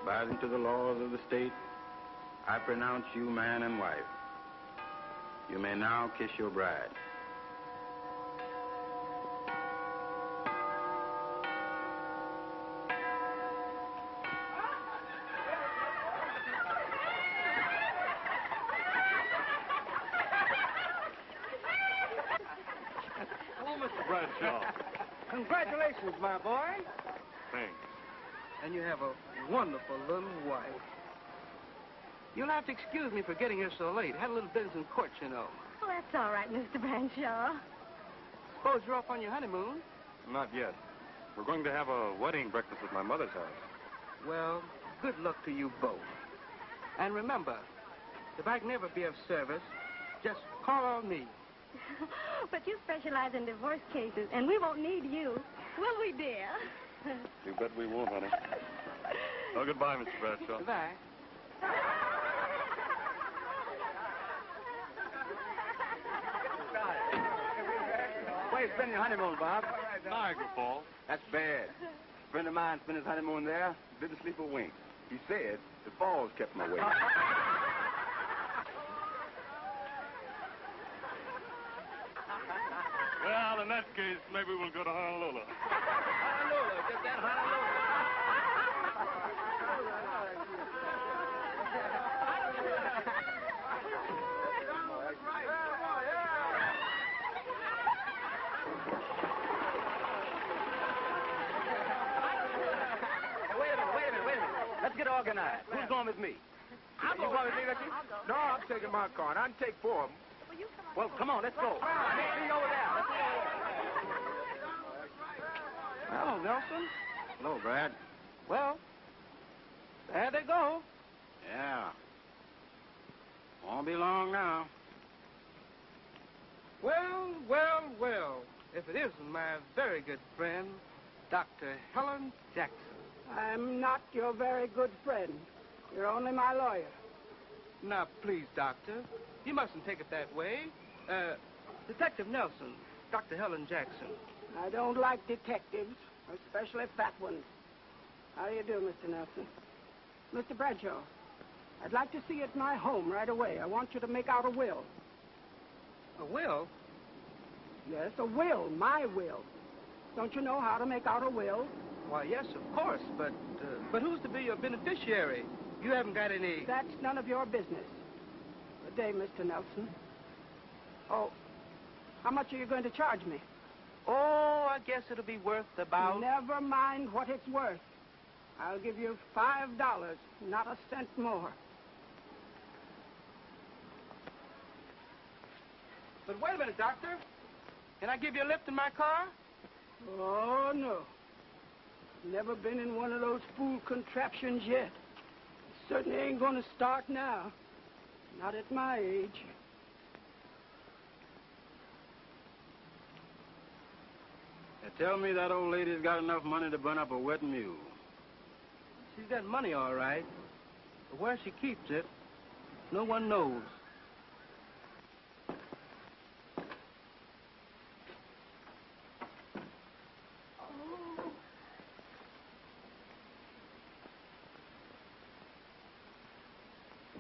Abiding to the laws of the state, I pronounce you man and wife. You may now kiss your bride. Hello, Mr. Bradshaw. Congratulations, my boy. Thanks. And you have a wonderful little wife. You'll have to excuse me for getting here so late. Had a little business in court, you know. Oh, that's all right, Mr. Bradshaw. Suppose you're off on your honeymoon? Not yet. We're going to have a wedding breakfast at my mother's house. Well, good luck to you both. And remember, if I can ever be of service, just call on me. But you specialize in divorce cases, and we won't need you. Will we, dear? You bet we won't, honey. Oh, goodbye, Mr. Bradshaw. Goodbye. Where you spend your honeymoon, Bob? Niagara Falls. That's bad. A friend of mine spent his honeymoon there. Didn't sleep a wink. He said the falls kept him awake. Well, in that case, maybe we'll go to Honolulu. Honolulu, get that Honolulu. Wait a minute. Let's get organized. Who's going with me? I'll go. You going with me, Ricky? No, I'm taking my car. I can take 4 of them. Well, come on, let's go. See you over there. Hello, Nelson. Hello, Brad. Well, there they go. Yeah. Won't be long now. Well. If it isn't my very good friend, Dr. Helen Jackson. I'm not your very good friend. You're only my lawyer. Now, please, Doctor, you mustn't take it that way. Detective Nelson, Dr. Helen Jackson. I don't like detectives, especially fat ones. How do you do, Mr. Nelson? Mr. Bradshaw, I'd like to see you at my home right away. I want you to make out a will. A will? Yes, a will, my will. Don't you know how to make out a will? Why, yes, of course, but who's to be your beneficiary? You haven't got any... That's none of your business. Good day, Mr. Nelson. Oh, how much are you going to charge me? Oh, I guess it'll be worth about... Never mind what it's worth. I'll give you $5, not a cent more. But wait a minute, Doctor. Can I give you a lift in my car? Oh, no. Never been in one of those fool contraptions yet. Certainly ain't going to start now. Not at my age. They tell me that old lady's got enough money to burn up a wet mule. She's got money, all right. But where she keeps it, no one knows.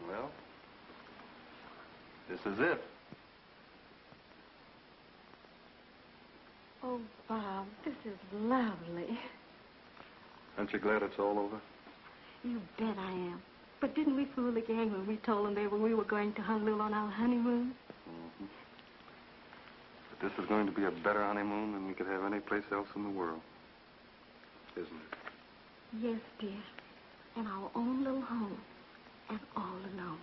Well, this is it. Oh, Bob, this is lovely. Aren't you glad it's all over? You bet I am. But didn't we fool the gang when we told them we were going to Honolulu on our honeymoon? Mm-hmm. But this is going to be a better honeymoon than we could have any place else in the world. Isn't it? Yes, dear. In our own little home. And all alone.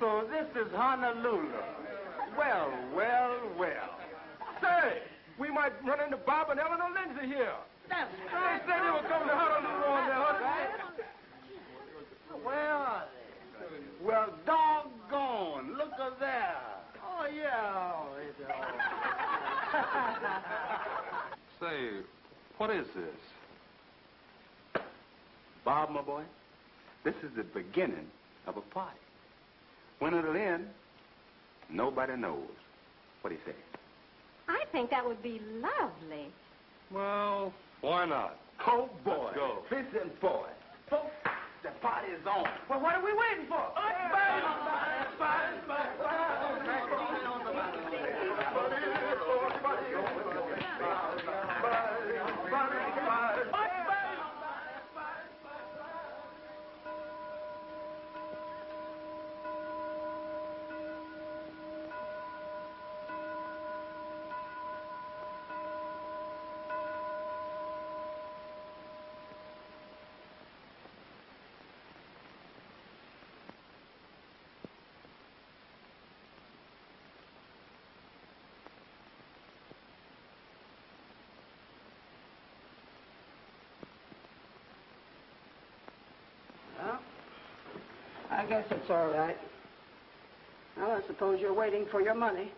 So this is Honolulu. Well. Say, we might run into Bob and Eleanor Lindsay here. That's They right. said they were coming to Honolulu on their honeymoon. Where are they? Well, doggone. Look at that. Oh, yeah. Say, what is this? Bob, my boy, this is the beginning of a party. When it'll end, nobody knows. What do you say? I think that would be lovely. Well, Why not? Oh, boy. Let's go. Listen, boy. Folks, the party is on. well, what are we waiting for? Well, I guess it's all right. Well, I suppose you're waiting for your money.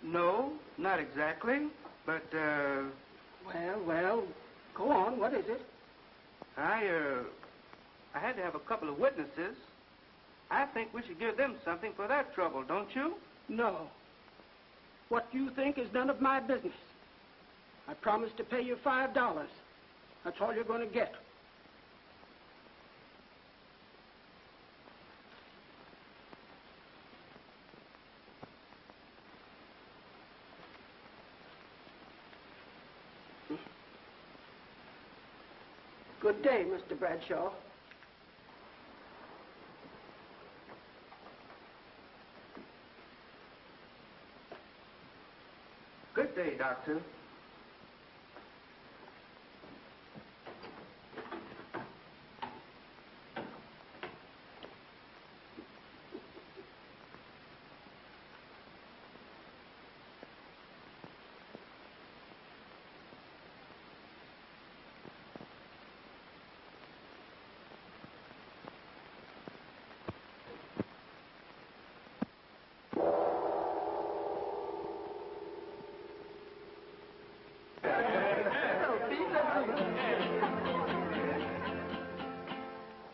No, not exactly. But, Well, go on. What is it? I had to have a couple of witnesses. I think we should give them something for that trouble, don't you? No. What you think is none of my business. I promised to pay you $5. That's all you're going to get. Good day, Mr. Bradshaw. Good day, Doctor.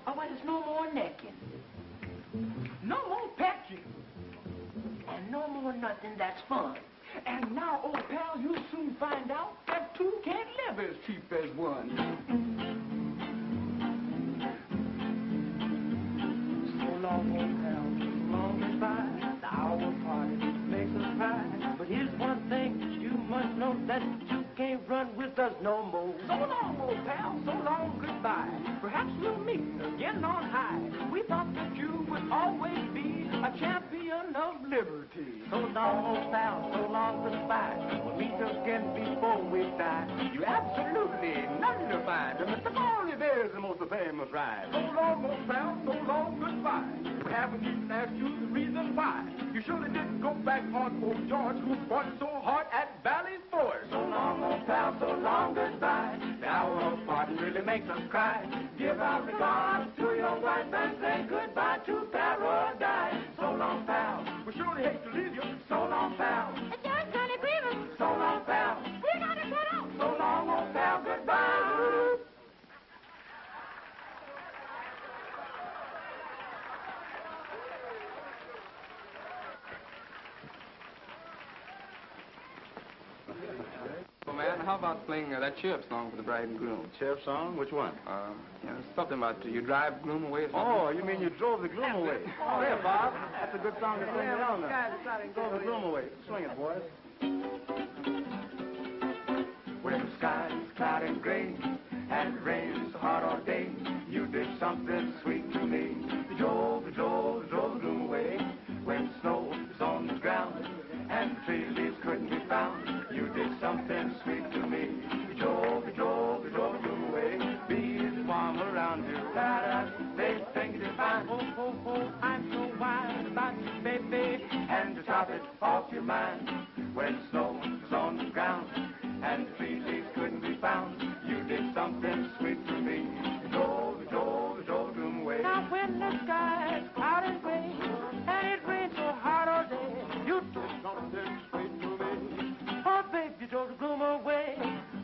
Oh, well, there's no more necking. No more patching. And no more nothing that's fun. And now, old pal, you'll soon find out that two can't live as cheap as one. So long, old pal, so long goodbye. The hour party makes us cry. But here's one thing you must know, that you can't run with us no more. So long, old pal, so long goodbye. Perhaps we'll meet again on high. We thought that you would always be a champion of liberty. So long, old pal, so long goodbye. We'll meet again before we die. You absolutely nullified Mr. Barney Bear's the most famous ride. So long, old pal, so long goodbye. We haven't even asked you the reason why. You surely didn't go back on old George, who fought so hard at Valley Forge. So long, old pal, so long goodbye. The hour of parting really makes us cry. Give our regards to your wife and say goodbye to paradise. So long, pal. We surely hate to leave you. So long, pal. George gonna grieve us. So long, pal. We're gonna cut out. So long, old pal. Goodbye. Well, man, how about playing that chirp song for the bride and groom? Chirp song? Which one? Something about you drive gloom away or something. Oh, you mean you drove the gloom away? Oh, there, Bob. That's a good song to sing down there. Drove the gloom away. Swing it, boys. When the sky's cloudy and gray and it rains so hard all day, you did something sweet to me. You drove the gloom away. When snow was on the ground and the tree leaves couldn't be found, you did something sweet to me. You drove the gloom away. Bees warm around you. They think it's fine. Oh, I'm so wild about you, baby. And to top it off your mind, when snow was on the ground and the tree leaves couldn't be found, you did something sweet to me. You drove the gloom away. Now when the sky is cloudy and gray and it rains so hard all day, you did something sweet to me. Oh, baby, you drove the gloom away.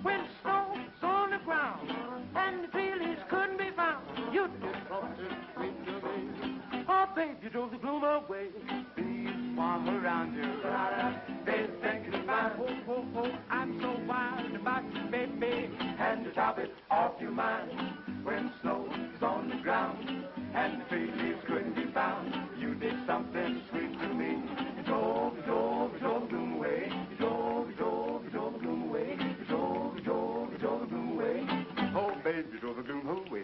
When snow's on the ground and the tree leaves couldn't be found, you did something sweet to me. Oh, baby, you drove the gloom away. Bees warm around you. They think it's fine. Oh, I'm so wild about you, baby. to chop it off your mind. When snow is on the ground and the fig leaves couldn't be found, you did something sweet to me. You drove the gloom away. You drove the gloom away. You drove the gloom away. Oh, baby, you drove the gloom away.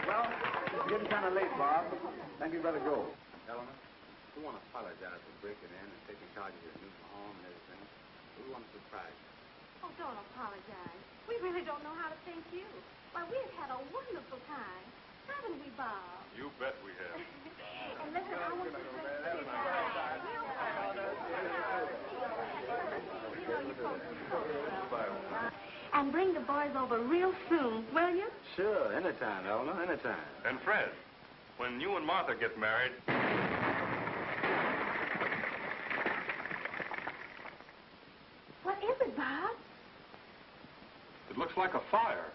Well, it's getting kind of late, Bob. I think you better go. Eleanor, we want to apologize for breaking in and taking charge of your new home and everything. We want to surprise you. Oh, don't apologize. We really don't know how to thank you. Why, we've had a wonderful time. Haven't we, Bob? You bet we have. And listen, I want to and bring the boys over real soon, will you? Sure, anytime, Eleanor, anytime. And Fred, when you and Martha get married... What is it, Bob? It looks like a fire.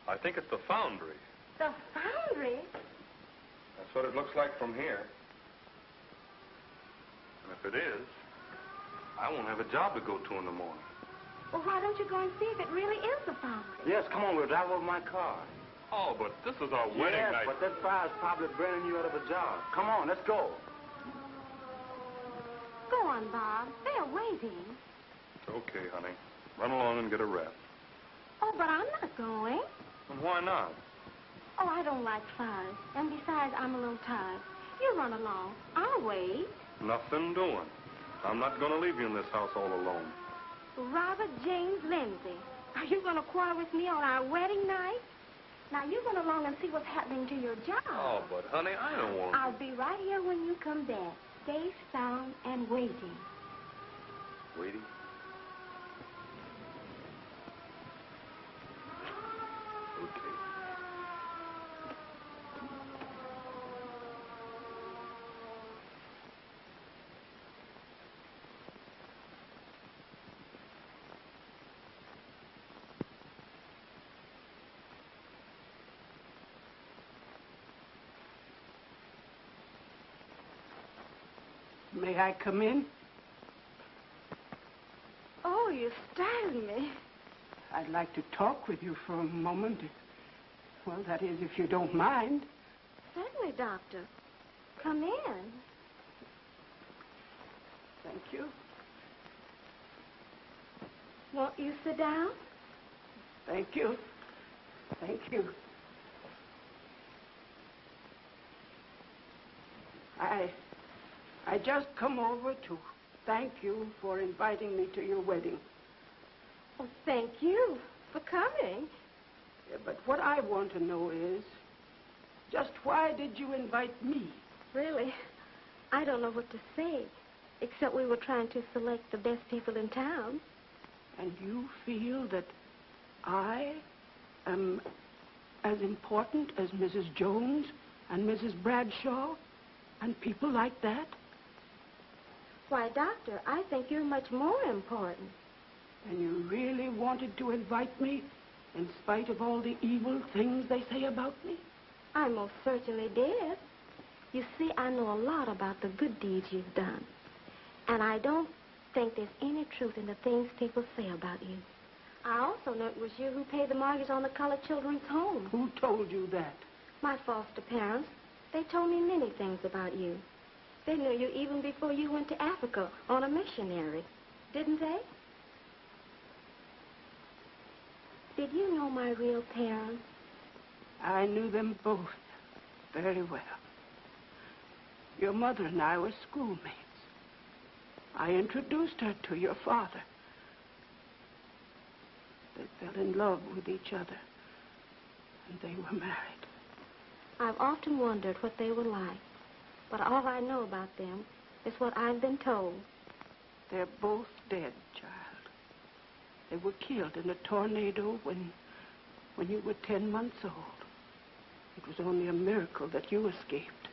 I think it's the foundry. The foundry? That's what it looks like from here. And if it is, I won't have a job to go to in the morning. Well, why don't you go and see if it really is the foundry? Yes, come on, we'll drive over my car. Oh, but this is our wedding night. But that fire's probably burning you out of a job. Come on, let's go. Go on, Bob. They're waiting. Okay, honey. Run along and get a rest. Oh, but I'm not going. And why not? Oh, I don't like fires. And besides, I'm a little tired. You run along. I'll wait. Nothing doing. I'm not going to leave you in this house all alone. Robert James Lindsay, are you going to quarrel with me on our wedding night? Now, you run along and see what's happening to your job. Oh, but honey, I don't want to. I'll be right here when you come back. Safe, sound, and waiting. Waiting? Okay. May I come in? Oh, you startled me. I'd like to talk with you for a moment. Well, that is, if you don't mind. Certainly, Doctor. Come in. Thank you. Won't you sit down? Thank you. Thank you. I just come over to thank you for inviting me to your wedding. Oh, thank you for coming. Yeah, but what I want to know is, just why did you invite me? Really, I don't know what to say, except we were trying to select the best people in town. And you feel that I am as important as Mrs. Jones and Mrs. Bradshaw and people like that? Why, Doctor, I think you're much more important. And you really wanted to invite me in spite of all the evil things they say about me? I most certainly did. You see, I know a lot about the good deeds you've done. And I don't think there's any truth in the things people say about you. I also know it was you who paid the mortgage on the colored children's home. Who told you that? My foster parents. They told me many things about you. They knew you even before you went to Africa on a missionary. Didn't they? Did you know my real parents? I knew them both very well. Your mother and I were schoolmates. I introduced her to your father. They fell in love with each other, and they were married. I've often wondered what they were like, but all I know about them is what I've been told. They're both dead, child. They were killed in a tornado when you were 10 months old. It was only a miracle that you escaped.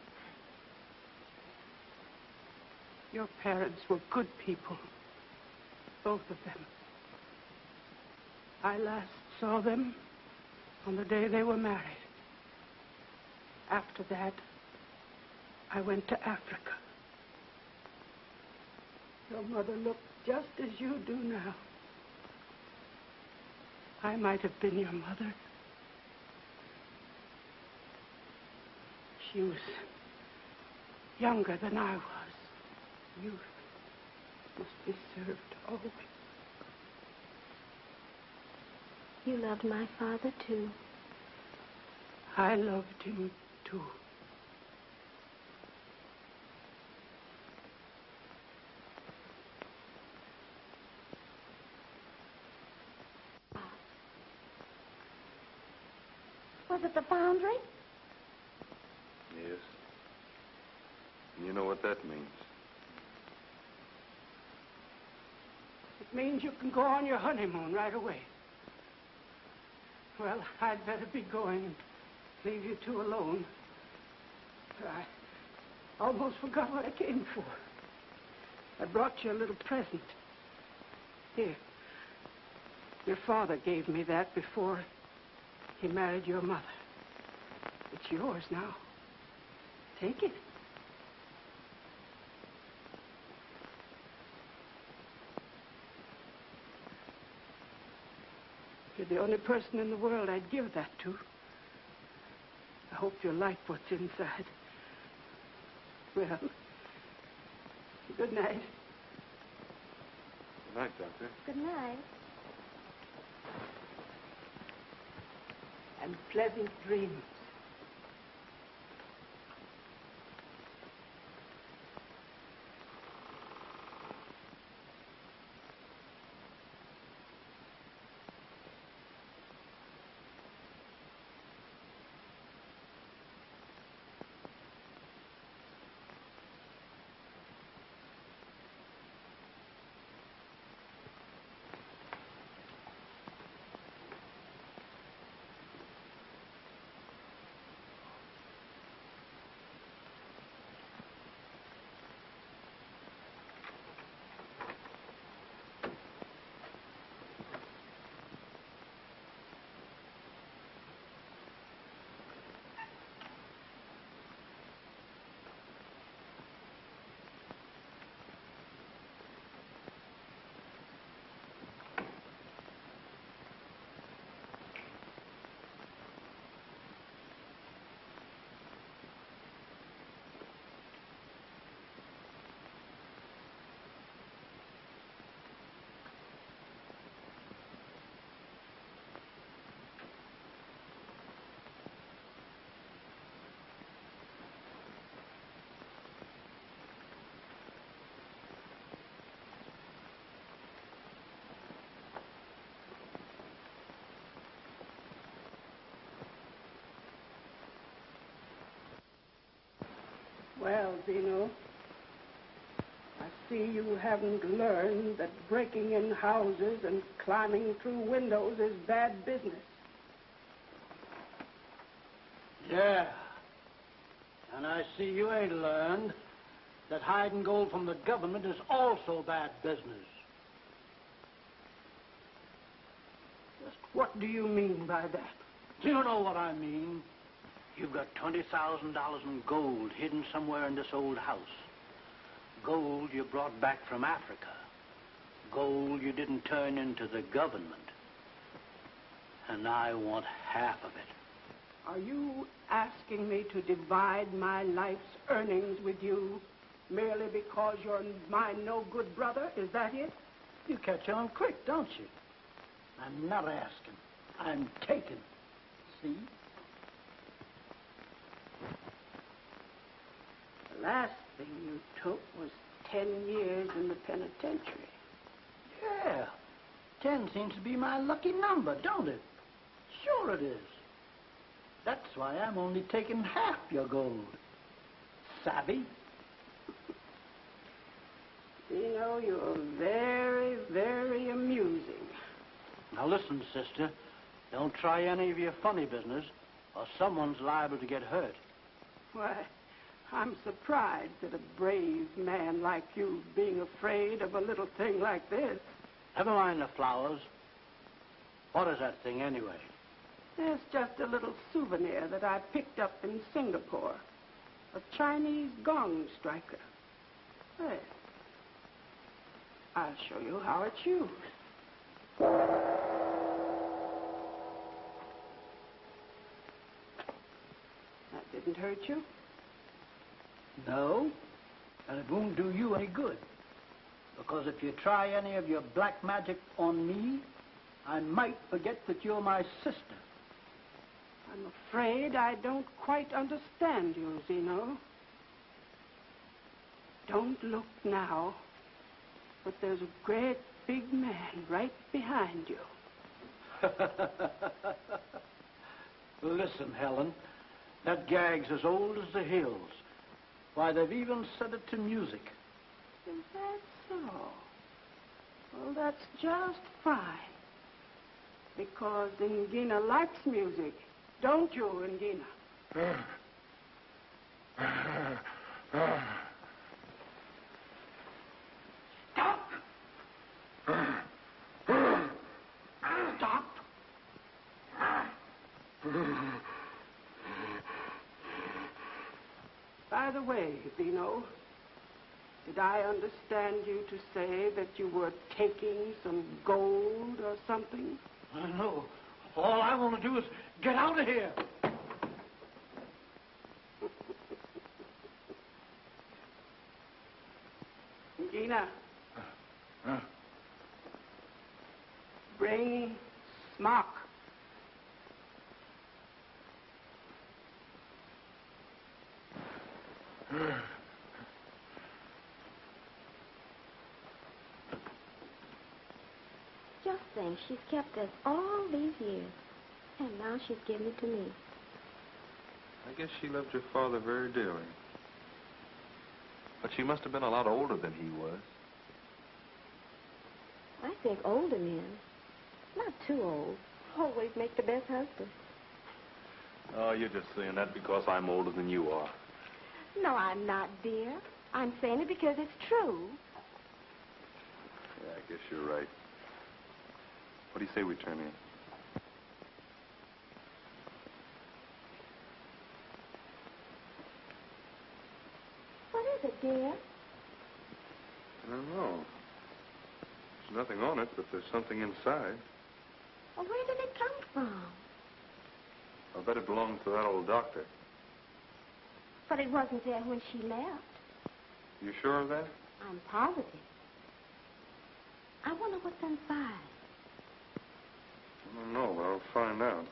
Your parents were good people, both of them. I last saw them on the day they were married. After that, I went to Africa. Your mother looked just as you do now. I might have been your mother. She was younger than I was. Youth must be served always. You loved my father, too. I loved him, too. Was it the foundry? Yes. And you know what that means. It means you can go on your honeymoon right away. Well, I'd better be going and leave you two alone. I almost forgot what I came for. I brought you a little present. Here. Your father gave me that before he married your mother. It's yours now. Take it. You're the only person in the world I'd give that to. I hope you like what's inside. Well, good night. Good night, Doctor. Good night. And pleasant dreams. Well, Zeno, I see you haven't learned that breaking in houses and climbing through windows is bad business. Yeah. And I see you ain't learned that hiding gold from the government is also bad business. Just what do you mean by that? You know what I mean. You've got $20,000 in gold hidden somewhere in this old house. Gold you brought back from Africa. Gold you didn't turn into the government. And I want half of it. Are you asking me to divide my life's earnings with you merely because you're my no-good brother? Is that it? You catch on quick, don't you? I'm not asking. I'm taking. See? The last thing you took was 10 years in the penitentiary. Yeah. 10 seems to be my lucky number, don't it? Sure it is. That's why I'm only taking half your gold. Savvy? You know, you're very, very amusing. Now listen, sister. Don't try any of your funny business, or someone's liable to get hurt. Why, I'm surprised at a brave man like you being afraid of a little thing like this. Never mind the flowers. What is that thing anyway? It's just a little souvenir that I picked up in Singapore. A Chinese gong striker. Hey, I'll show you how it's used. That didn't hurt you? No, and it won't do you any good. Because if you try any of your black magic on me, I might forget that you're my sister. I'm afraid I don't quite understand you, Zeno. Don't look now, but there's a great big man right behind you. Listen, Helen, that gag's as old as the hills. Why, they've even set it to music. Is that so? Well, that's just fine. Because Ingina likes music. Don't you, Ingina? Stop! Stop! By the way, Zeno, did I understand you to say that you were taking some gold or something? No. All I want to do is get out of here. Gina. Bring smock. Just think, she's kept us all these years, and now she's giving it to me. I guess she loved your father very dearly. But she must have been a lot older than he was. I think older men, not too old, always make the best husband. Oh, you're just saying that because I'm older than you are. No, I'm not, dear. I'm saying it because it's true. Yeah, I guess you're right. What do you say we turn in? What is it, dear? I don't know. There's nothing on it, but there's something inside. Well, where did it come from? I'll bet it belongs to that old doctor. But it wasn't there when she left. You sure of that? I'm positive. I wonder what's inside. I don't know, but I'll find out.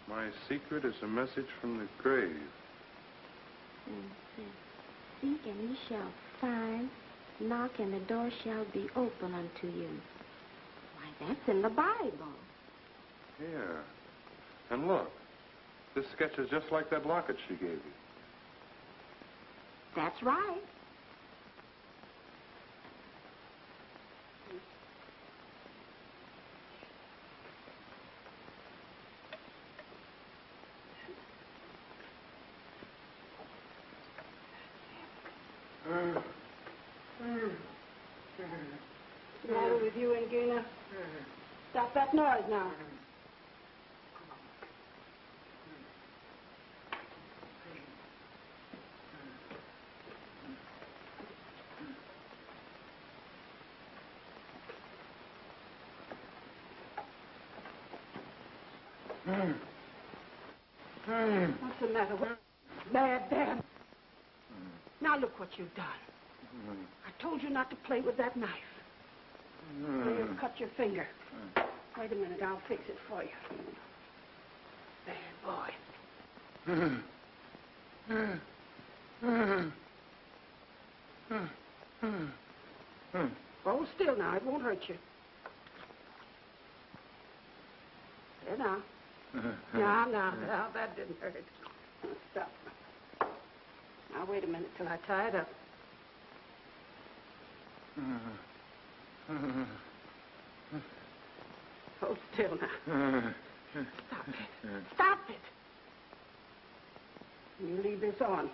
My secret is a message from the grave. And it says, seek and ye shall find, knock and the door shall be open unto you. Why, that's in the Bible. Yeah. And look, this sketch is just like that locket she gave you. That's right. What's the matter with you, Ingina? Stop that noise now. What's the matter with you? Bad. Now look what you've done. I told you not to play with that knife. You'll cut your finger. Wait a minute, I'll fix it for you. Bad boy. Hold still now, it won't hurt you. There now. Now, that didn't hurt. Stop. Now, wait a minute till I tie it up. Hold still now. Stop it. You leave this on.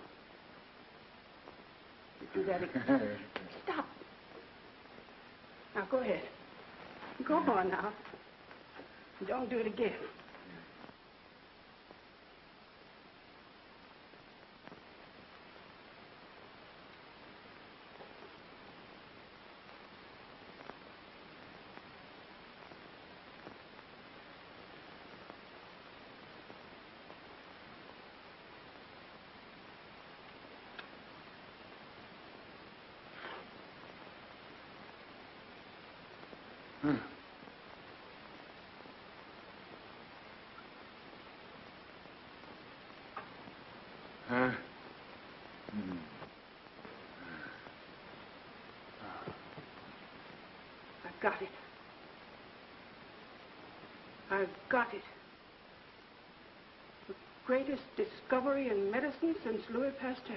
You do that again. Stop. Now, go ahead. Go on now. Don't do it again. I've got it. I've got it. The greatest discovery in medicine since Louis Pasteur.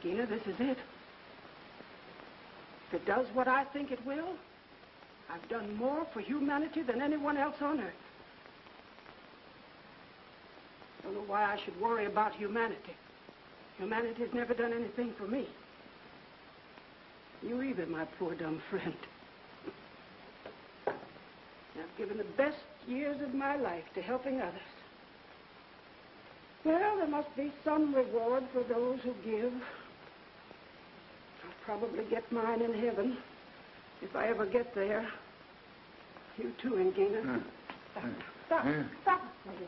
Gina, this is it. If it does what I think it will, I've done more for humanity than anyone else on earth. I don't know why I should worry about humanity. Humanity's never done anything for me. You either, my poor dumb friend. I've given the best years of my life to helping others. Well, there must be some reward for those who give. I'll probably get mine in heaven, if I ever get there. You too, Ingina. Stop it, lady.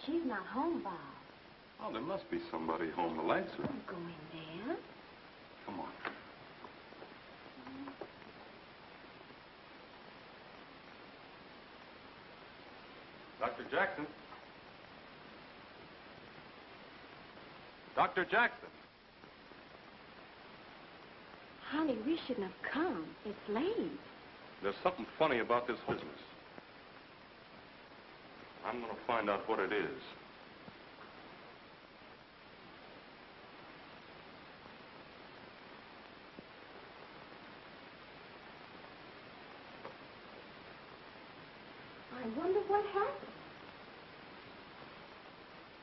She's not home, Bob. Oh, there must be somebody home. The lights are... Don't go in there. Come on. Dr. Jackson. Dr. Jackson. Honey, we shouldn't have come. It's late. There's something funny about this business. I'm going to find out what it is. I wonder what happened.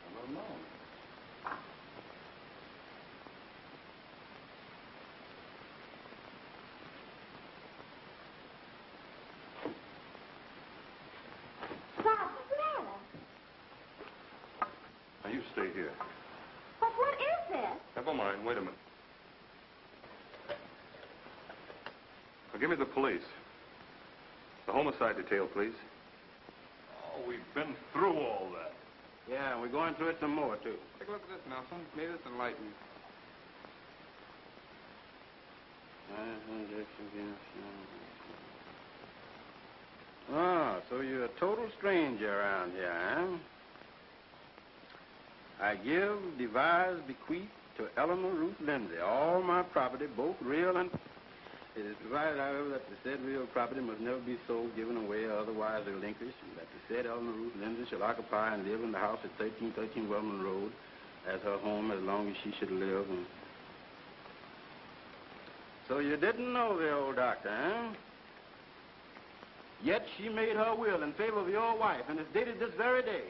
I don't know. here. But what is this? Never mind. Wait a minute. Now, give me the police. The homicide detail, please. Oh, we've been through all that. Yeah, and we're going through it some more, too. Take a look at this, Nelson. Maybe this will enlighten you. Ah, so you're a total stranger around here, huh? I give, devise, bequeath to Eleanor Ruth Lindsay all my property, both real and... It is provided, however, that the said real property must never be sold, given away, or otherwise relinquished, and that the said Eleanor Ruth Lindsay shall occupy and live in the house at 1313 Wellman Road as her home as long as she should live. And... So you didn't know the old doctor, huh? Yet she made her will in favor of your wife, and it's dated this very day.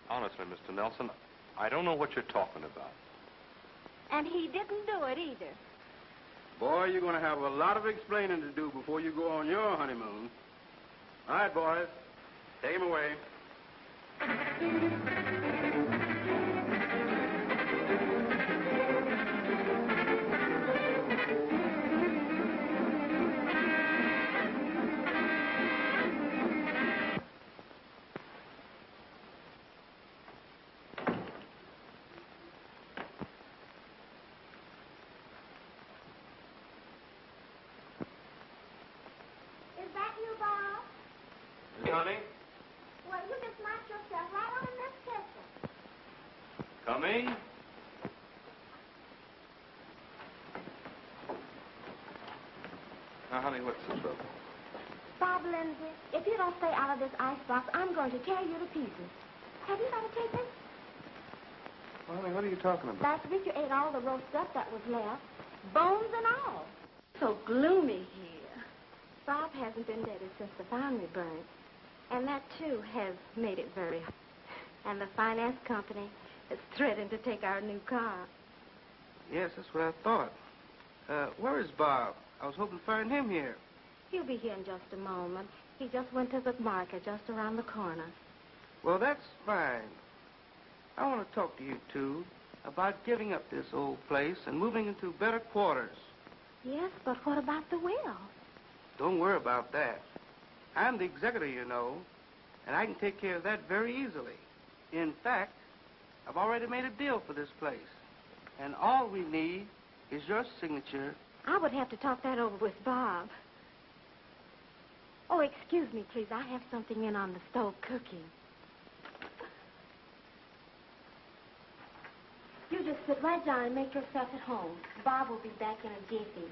Honestly, Mr. Nelson, I don't know what you're talking about. And he didn't do it either. Boy, you're going to have a lot of explaining to do before you go on your honeymoon. All right, boys. Take him away. Is that you, Bob? Hey, honey. Well, you just knocked yourself right on in this kitchen. Coming. Now, honey, what's the trouble? Bob Lindsay, if you don't stay out of this icebox, I'm going to tear you to pieces. Have you got a ticket? Well, honey, what are you talking about? Last week you ate all the roast stuff that was left, bones and all. So gloomy here. Bob hasn't been deaded since the foundry burned. And that, too, has made it very hard. And the finance company is threatening to take our new car. Yes, that's what I thought. Where is Bob? I was hoping to find him here. He'll be here in just a moment. He just went to the market just around the corner. Well, that's fine. I want to talk to you two about giving up this old place and moving into better quarters. Yes, but what about the will? Don't worry about that. I'm the executor, you know, and I can take care of that very easily. In fact, I've already made a deal for this place, and all we need is your signature. I would have to talk that over with Bob. Oh, excuse me, please. I have something in on the stove cooking. You just sit right down and make yourself at home. Bob will be back in a jiffy.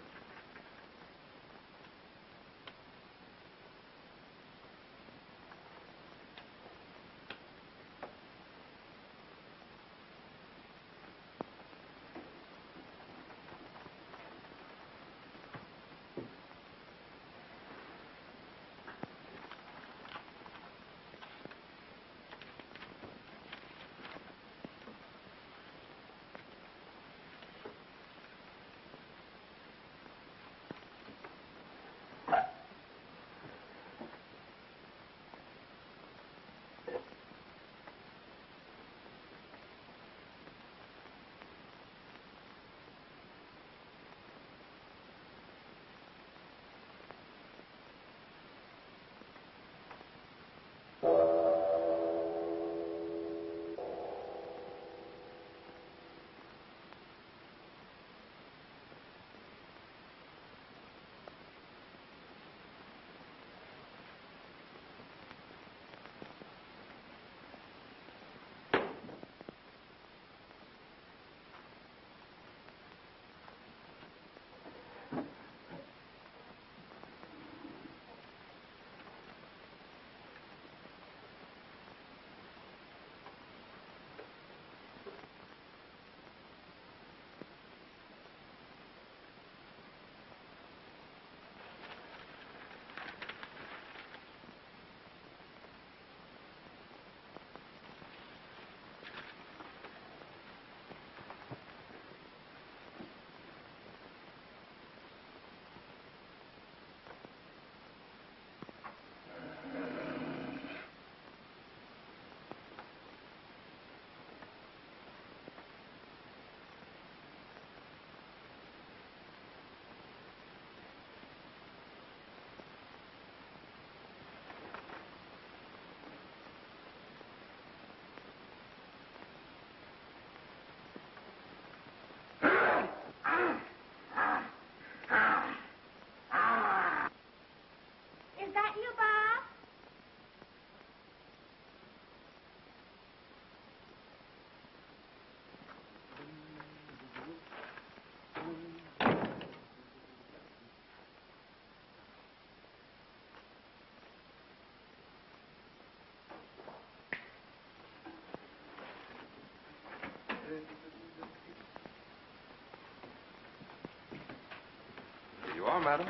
Here you are, madam.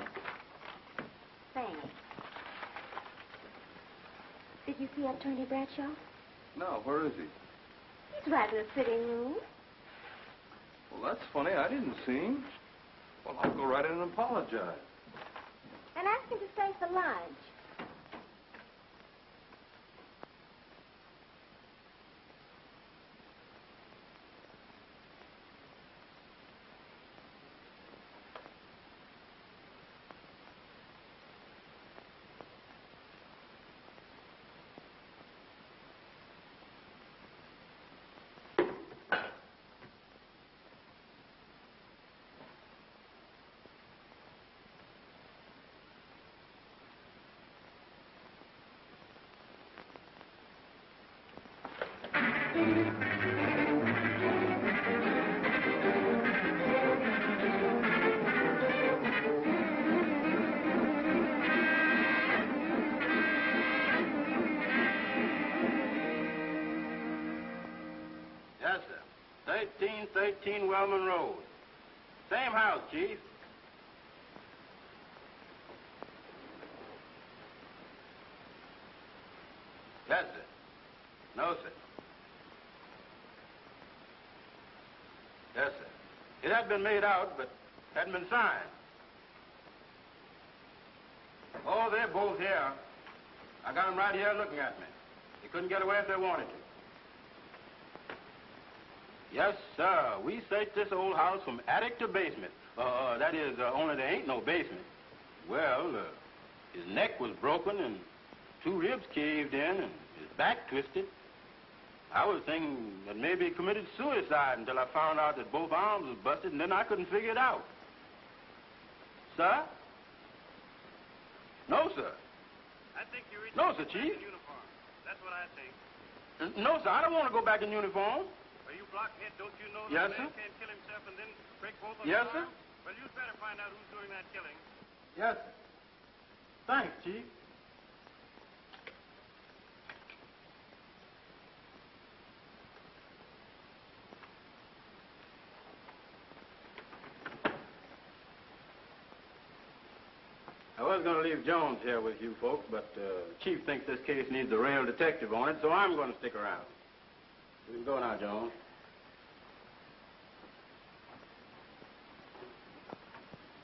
Thanks. Did you see Attorney Bradshaw? No, where is he? He's right in the sitting room. Well, that's funny. I didn't see him. Well, I'll go right in and apologize. And ask him to stay for lunch. Yes, sir. 1313 Wellman Road. Same house, Chief. Yes, sir. No, sir. Yes, sir. It had been made out, but hadn't been signed. Oh, they're both here. I got them right here looking at me. They couldn't get away if they wanted to. Yes, sir. We searched this old house from attic to basement. That is, only there ain't no basement. Well, his neck was broken and 2 ribs caved in and his back twisted. I was thinking that maybe he committed suicide until I found out that both arms was busted, and then I couldn't figure it out. Sir? No, sir. I think you No, sir, Chief. uniform. That's what I think. No, sir. I don't want to go back in uniform. Well, you blockhead, don't you know Yes, that a man sir. can't kill himself and then break both of Yes, his sir. arms? Well, you'd better find out who's doing that killing. Yes, sir. Thanks, Chief. I was going to leave Jones here with you folks, but the Chief thinks this case needs a real detective on it, so I'm going to stick around. You can go now, Jones.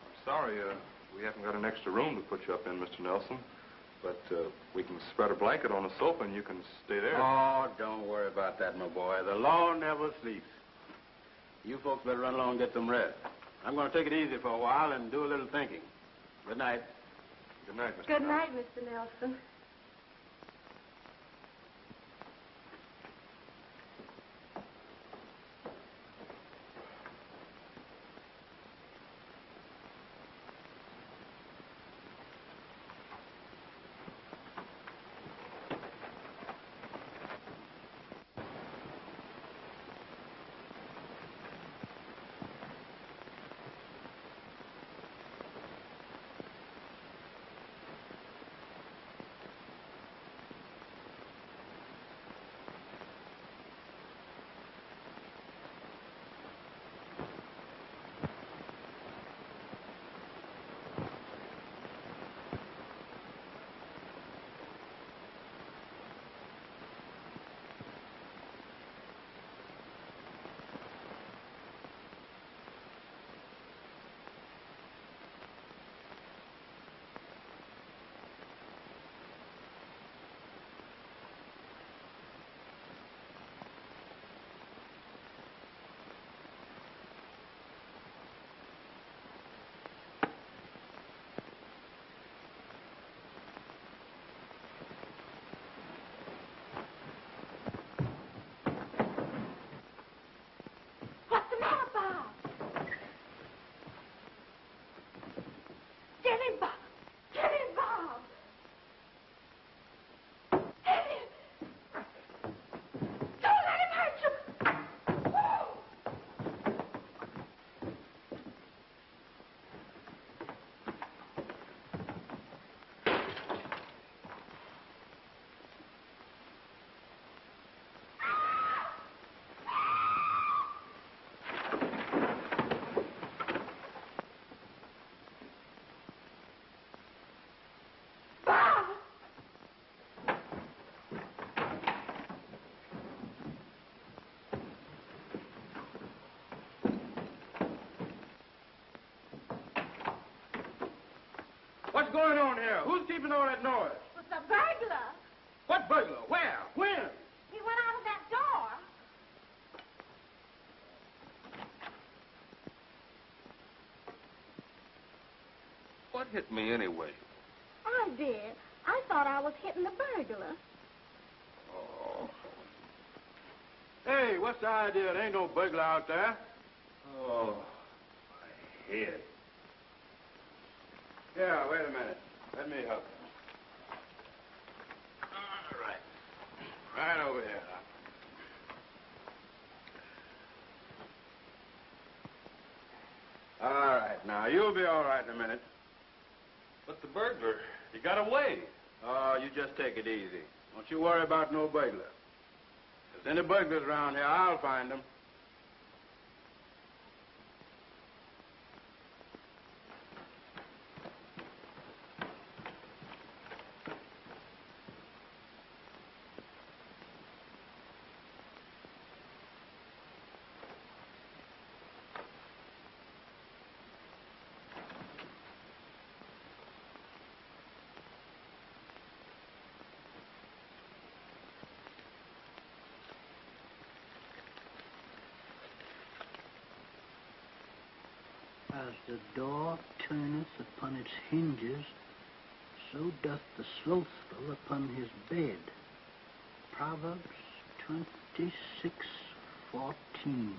I'm sorry, we haven't got an extra room to put you up in, Mr. Nelson. But we can spread a blanket on the sofa and you can stay there. Oh, don't worry about that, my boy. The law never sleeps. You folks better run along and get some rest. I'm going to take it easy for a while and do a little thinking. Good night. Good night, Mr. Good Nelson. night, Mr. Nelson. What's going on here? Who's keeping all that noise? It's a burglar. What burglar? Where? When? He went out of that door. What hit me anyway? I did. I thought I was hitting the burglar. Oh. Hey, what's the idea? There ain't no burglar out there. Oh, my head. Yeah, wait a minute. Let me help you. All right. Right over here. All right. Now, you'll be all right in a minute. But the burglar, he got away. Oh, you just take it easy. Don't you worry about no burglar. If there's any burglars around here, I'll find them. As the door turneth upon its hinges, so doth the slothful upon his bed. Proverbs 26:14.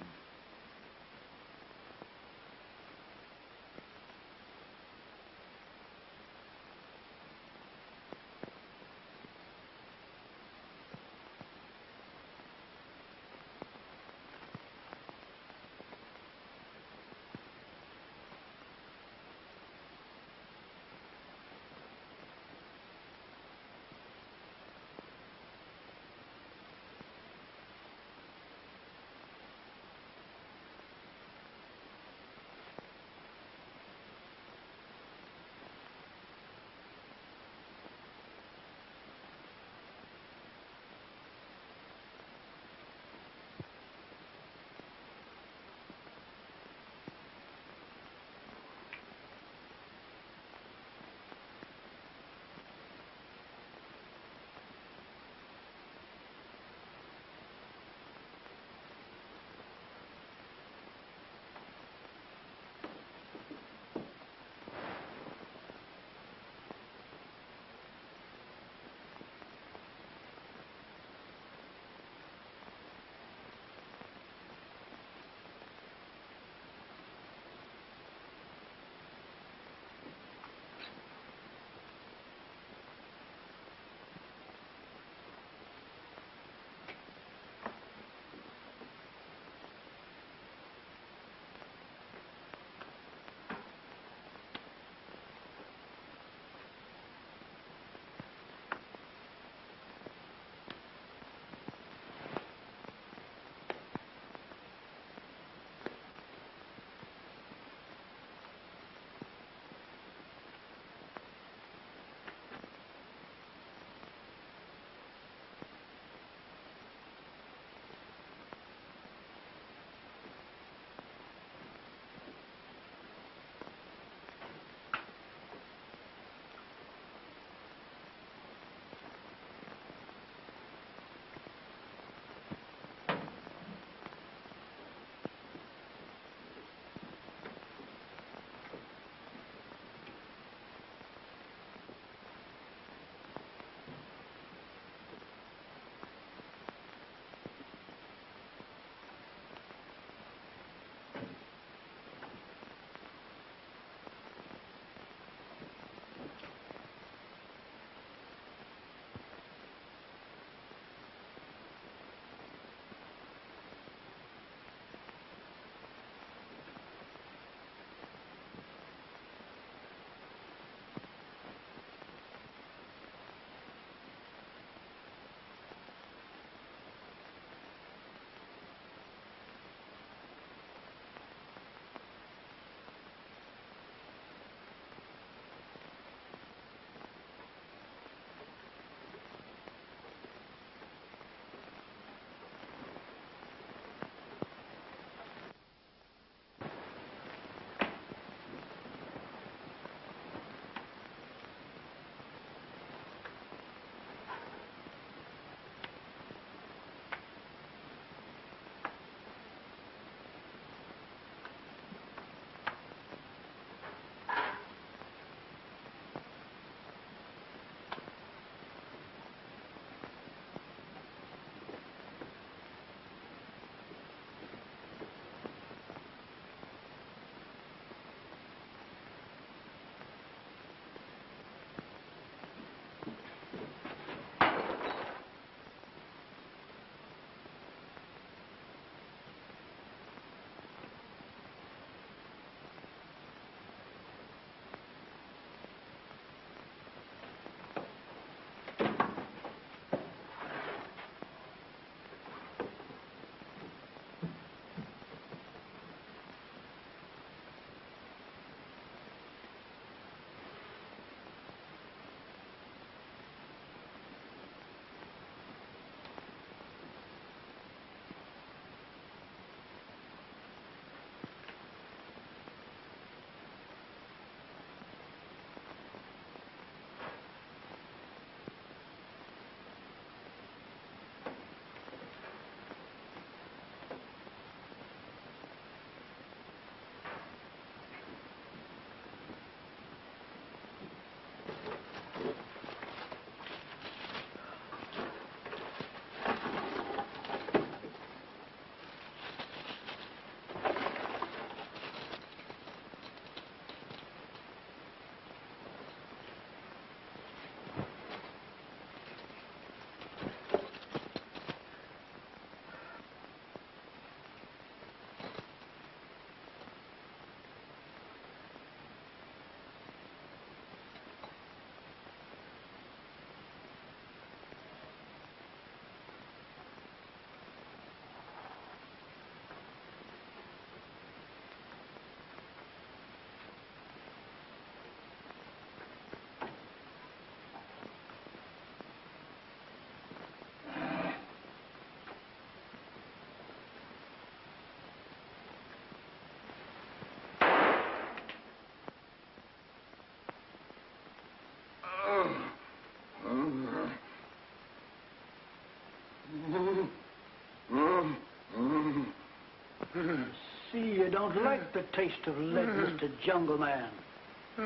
See, you don't like the taste of lead, Mr. Jungle Man,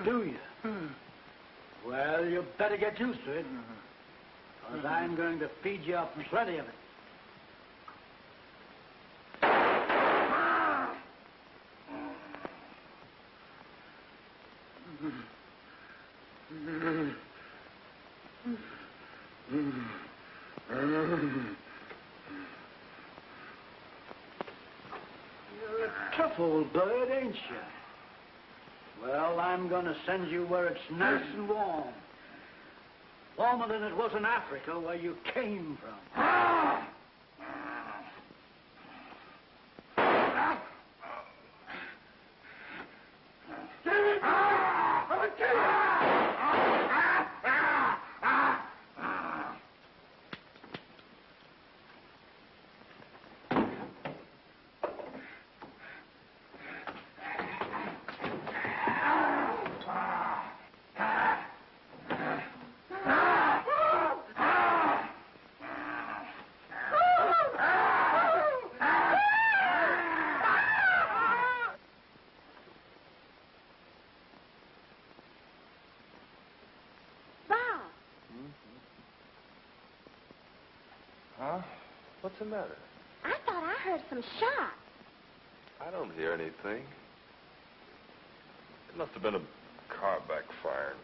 do you? Well, you better get used to it, because I'm going to feed you up plenty of it. You're a tough old bird, ain't you? Well, I'm going to send you where it's nice and warm. Warmer than it was in Africa, where you came from. Huh? What's the matter? I thought I heard some shots. I don't hear anything. It must have been a car backfiring.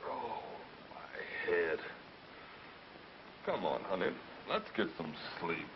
Oh, my head. Come on, honey. Let's get some sleep.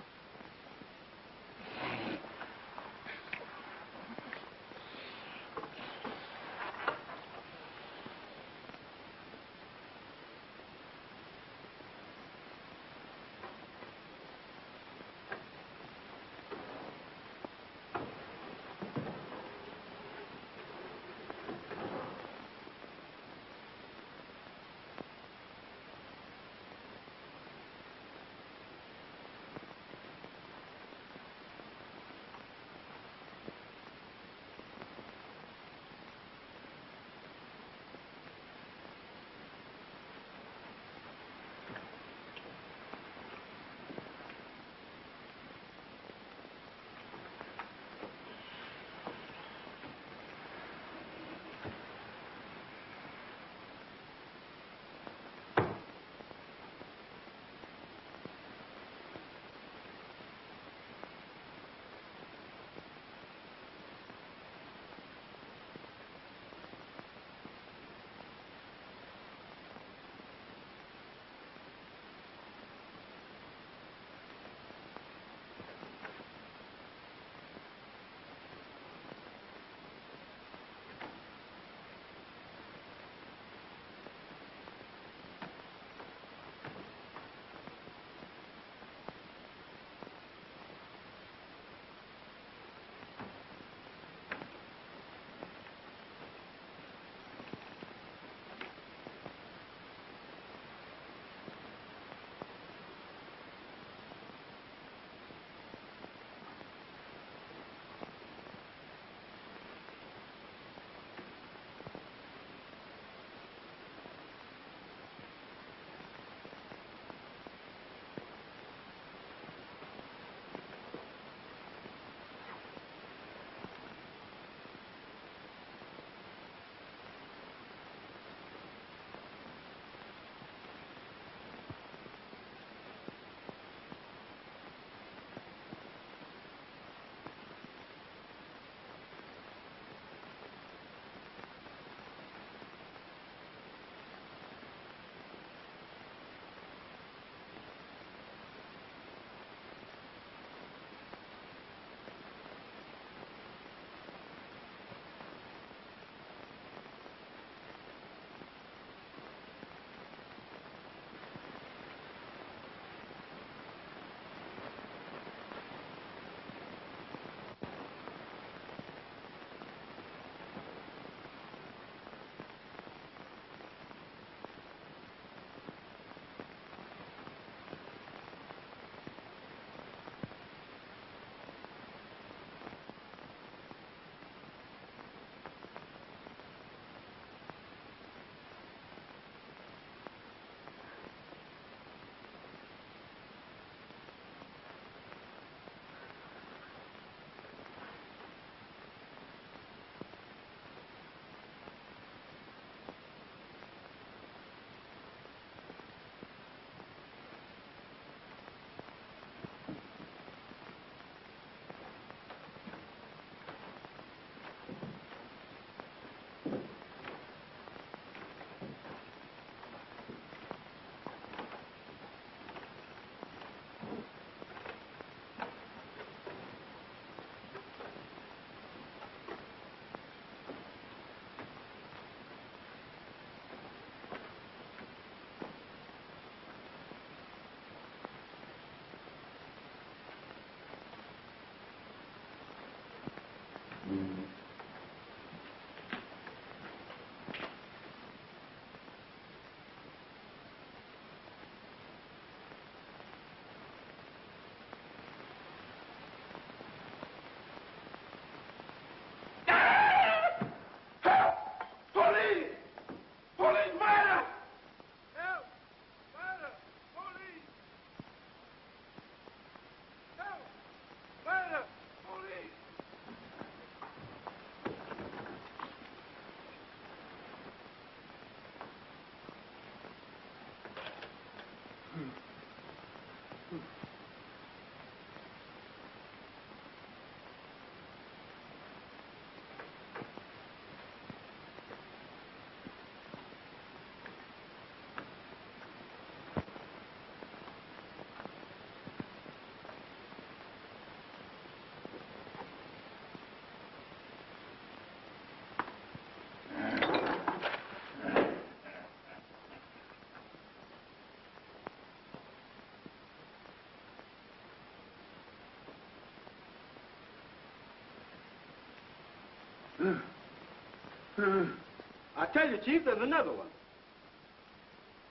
I tell you, Chief, there's another one.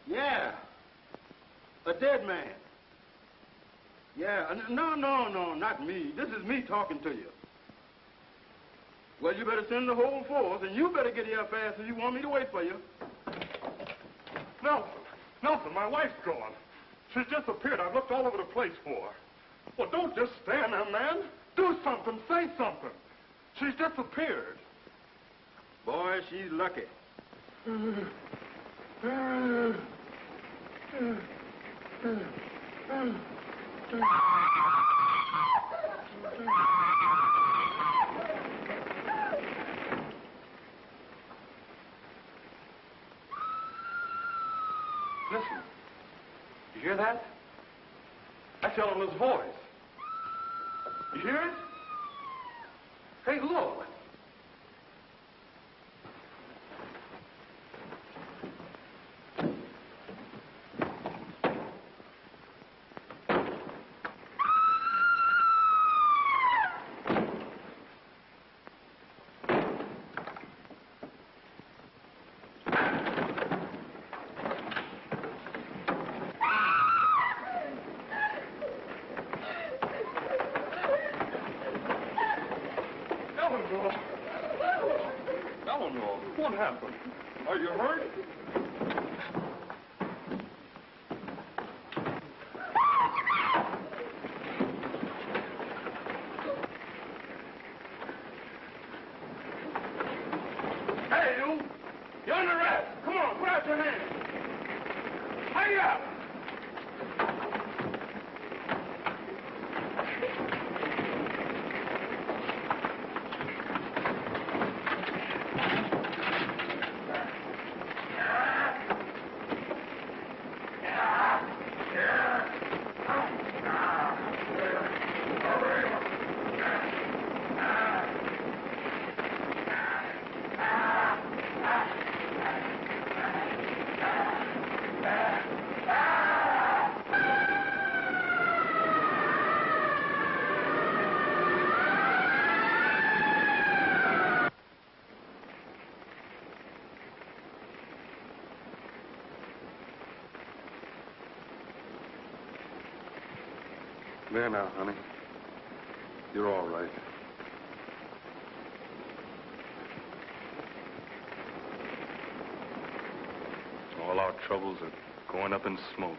Yeah. A dead man. Yeah. No, not me. This is me talking to you. Well, you better send the whole force, and you better get here fast if you want me to wait for you. Nelson, my wife's gone. She's disappeared. I've looked all over the place for her. Well, don't just stand there, man. Do something. Say something. She's disappeared. Boy, she's lucky. Listen. You hear that? That's Eleanor's voice. You hear it? Hey, look. Eleanor, what happened? Are you hurt? Hey, you! You're under arrest! Come on, put out your hands! Hurry up! There now, honey. You're all right. All our troubles are going up in smoke.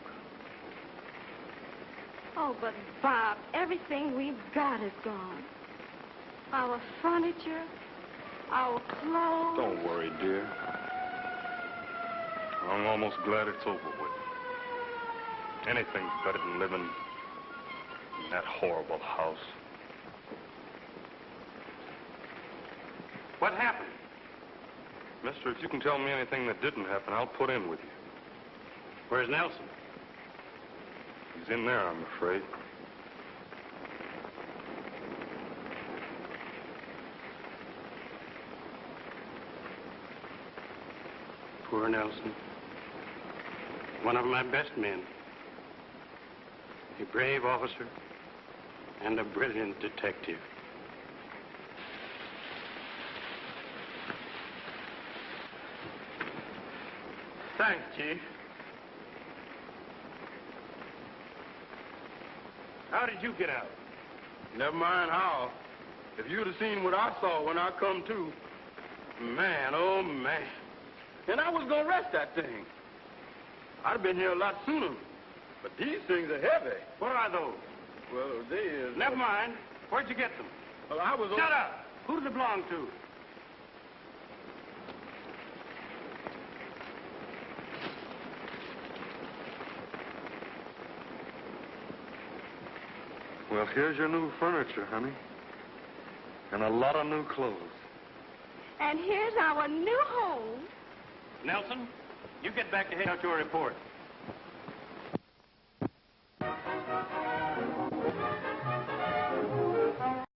Oh, but Bob, everything we've got is gone. Our furniture, our clothes. Don't worry, dear. I'm almost glad it's over with. Anything's better than living in that horrible house. What happened? Mister, if you can tell me anything that didn't happen, I'll put in with you. Where's Nelson? He's in there, I'm afraid. Poor Nelson. One of my best men. A brave officer and a brilliant detective. Thanks, Chief. How did you get out? Never mind how. If you'd have seen what I saw when I come to, man, oh, man. And I was going to arrest that thing. I'd have been here a lot sooner. But these things are heavy. What are those? Well, they is... Never mind. Where'd you get them? Well, I was... Shut up! Who do they belong to? Well, here's your new furniture, honey. And a lot of new clothes. And here's our new home. Nelson, you get back to head out your report.